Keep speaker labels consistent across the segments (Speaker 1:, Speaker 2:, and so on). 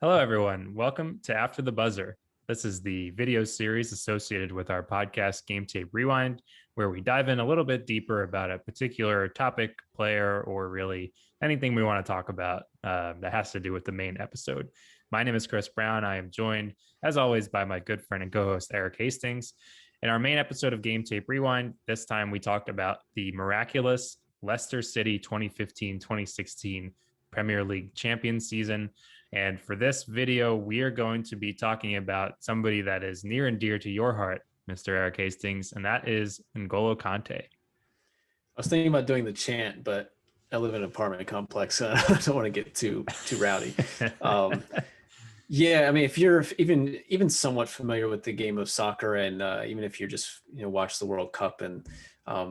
Speaker 1: Hello, everyone. Welcome to After the Buzzer. This is the video series associated with our podcast, Game Tape Rewind, where we dive in a little bit deeper about a particular topic, player, or really anything we want to talk about that has to do with the main episode. My name is Chris Brown. I am joined, as always, by my good friend and co host, Eric Hastings. In our main episode of Game Tape Rewind, this time we talked about the miraculous Leicester City 2015-2016 Premier League champion season. And for this video, we are going to be talking about somebody that is near and dear to your heart, Mr. Eric Hastings, and that is N'Golo Kanté.
Speaker 2: I was thinking about doing the chant, but I live in an apartment complex. I don't want to get too rowdy. Yeah, I mean, if you're even somewhat familiar with the game of soccer, and even if you're just watch the World Cup and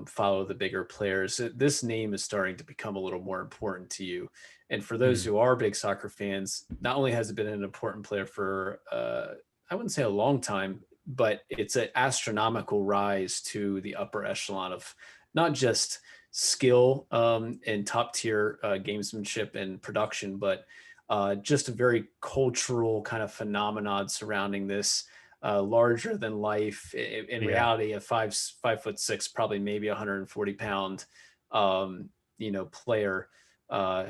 Speaker 2: follow the bigger players, this name is starting to become a little more important to you. And for those who are big soccer fans, not only has it been an important player for I wouldn't say a long time, but it's an astronomical rise to the upper echelon of not just skill and top tier gamesmanship and production, but just a very cultural kind of phenomenon surrounding this larger than life in reality, a 5'6", probably maybe 140 pound, player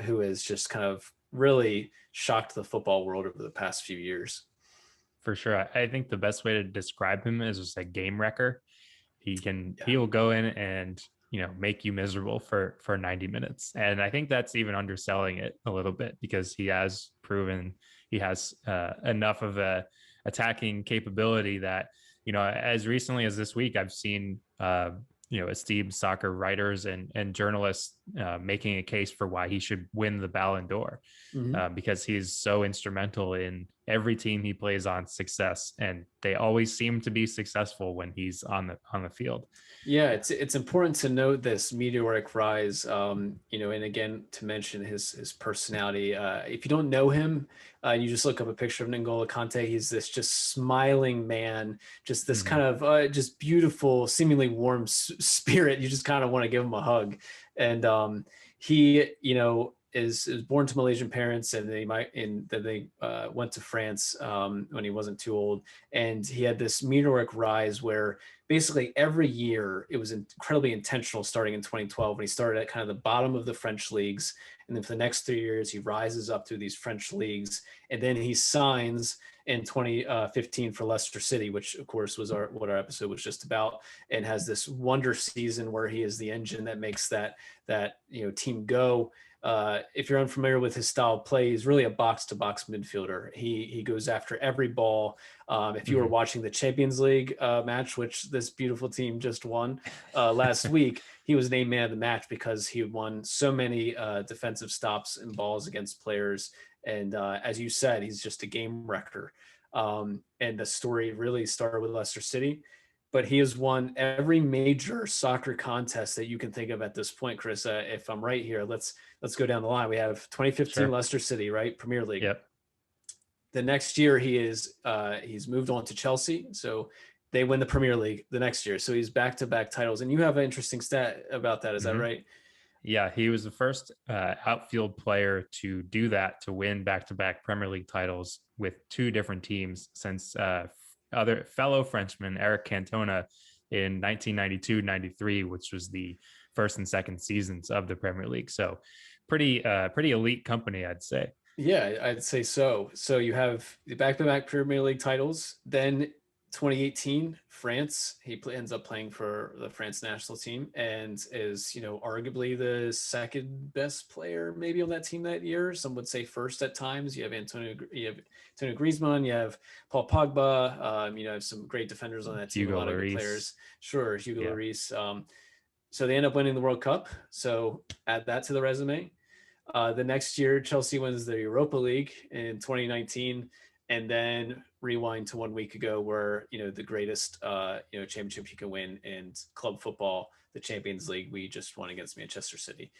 Speaker 2: who has just kind of really shocked the football world over the past few years.
Speaker 1: For sure. I think the best way to describe him is just a game wrecker. He will go in and make you miserable for 90 minutes. And I think that's even underselling it a little bit, because he has proven he has enough of a attacking capability that, as recently as this week, I've seen esteemed soccer writers and journalists making a case for why he should win the Ballon d'Or, because he's so instrumental in every team he plays on success, and they always seem to be successful when he's on the field.
Speaker 2: Yeah, it's important to note this meteoric rise, and again, to mention his personality. If you don't know him, you just look up a picture of N'Golo Kanté. He's this just smiling man, just this kind of just beautiful, seemingly warm spirit. You just kind of want to give him a hug. And he, is born to Malaysian parents, and they went to France when he wasn't too old, and he had this meteoric rise where basically every year it was incredibly intentional. Starting in 2012, when he started at kind of the bottom of the French leagues, and then for the next 3 years he rises up through these French leagues, and then he signs in 2015 for Leicester City, which of course was what our episode was just about, and has this wonder season where he is the engine that makes that team go. If you're unfamiliar with his style of play, he's really a box-to-box midfielder. He goes after every ball. If you were watching the Champions League match, which this beautiful team just won last week, he was named man of the match because he won so many defensive stops and balls against players. And as you said, he's just a game wrecker. And the story really started with Leicester City, but he has won every major soccer contest that you can think of at this point, Chris. If I'm right here, let's go down the line. We have 2015 Leicester City, right? Premier League.
Speaker 1: Yep.
Speaker 2: The next year he's moved on to Chelsea. So they win the Premier League the next year. So he's back-to-back titles. And you have an interesting stat about that. Is that right?
Speaker 1: Yeah, he was the first outfield player to do that, to win back-to-back Premier League titles with two different teams since other fellow Frenchman Eric Cantona in 1992-93, which was the first and second seasons of the Premier League. So pretty elite company, I'd say.
Speaker 2: Yeah, I'd say so. So you have the back-to-back Premier League titles. Then 2018, France, he ends up playing for the France national team and is, arguably the second best player maybe on that team that year. Some would say first at times. You have Antonio Griezmann, you have Paul Pogba, you have some great defenders on that team.
Speaker 1: Hugo
Speaker 2: a lot of good players. Sure, Hugo Lloris. So they end up winning the World Cup. So add that to the resume. The next year, Chelsea wins the Europa League in 2019. And then rewind to 1 week ago where, the greatest, championship you can win in club football, the Champions League, we just won against Manchester City,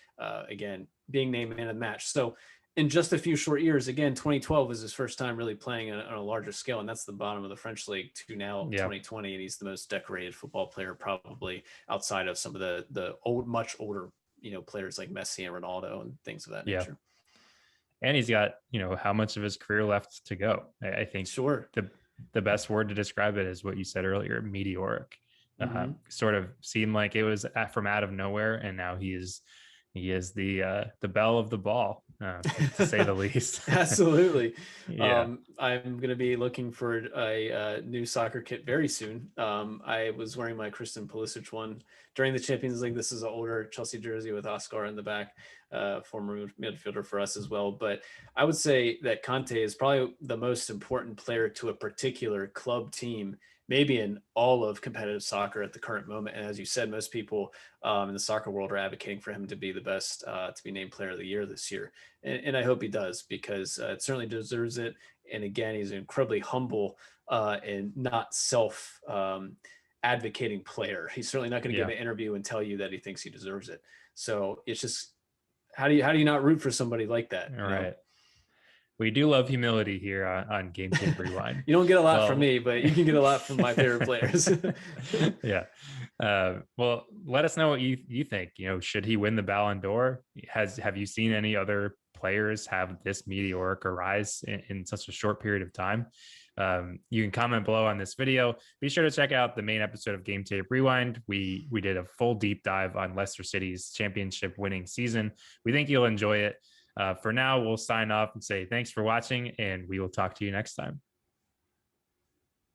Speaker 2: again, being named man of the match. So in just a few short years, again, 2012 was his first time really playing on a larger scale. And that's the bottom of the French league to now 2020. And he's the most decorated football player, probably outside of some of the much older, players like Messi and Ronaldo and things of that nature.
Speaker 1: and he's got, how much of his career left to go. I think
Speaker 2: Sure.
Speaker 1: the best word to describe it is what you said earlier, meteoric.
Speaker 2: Mm-hmm.
Speaker 1: Sort of seemed like it was from out of nowhere, and now he is the belle of the ball, to say the least.
Speaker 2: Absolutely.
Speaker 1: Yeah.
Speaker 2: I'm going to be looking for a new soccer kit very soon. I was wearing my Christian Pulisic one during the Champions League. This is an older Chelsea jersey with Oscar in the back, former midfielder for us as well. But I would say that Kanté is probably the most important player to a particular club team, maybe in all of competitive soccer at the current moment. And as you said, most people in the soccer world are advocating for him to be the best, to be named Player of the Year this year. And I hope he does, because it certainly deserves it. And again, he's an incredibly humble and not self advocating player. He's certainly not going to give
Speaker 1: Yeah.
Speaker 2: an interview and tell you that he thinks he deserves it. So it's just, how do you not root for somebody like that?
Speaker 1: All right. We do love humility here on Game Tape Rewind.
Speaker 2: You don't get a lot from
Speaker 1: Well,
Speaker 2: me, but you can get a lot from my favorite players.
Speaker 1: yeah. Well, let us know what you think. Should he win the Ballon d'Or? Have you seen any other players have this meteoric rise in such a short period of time? You can comment below on this video. Be sure to check out the main episode of Game Tape Rewind. We did a full deep dive on Leicester City's championship winning season. We think you'll enjoy it. For now, we'll sign off and say thanks for watching, and we will talk to you next time.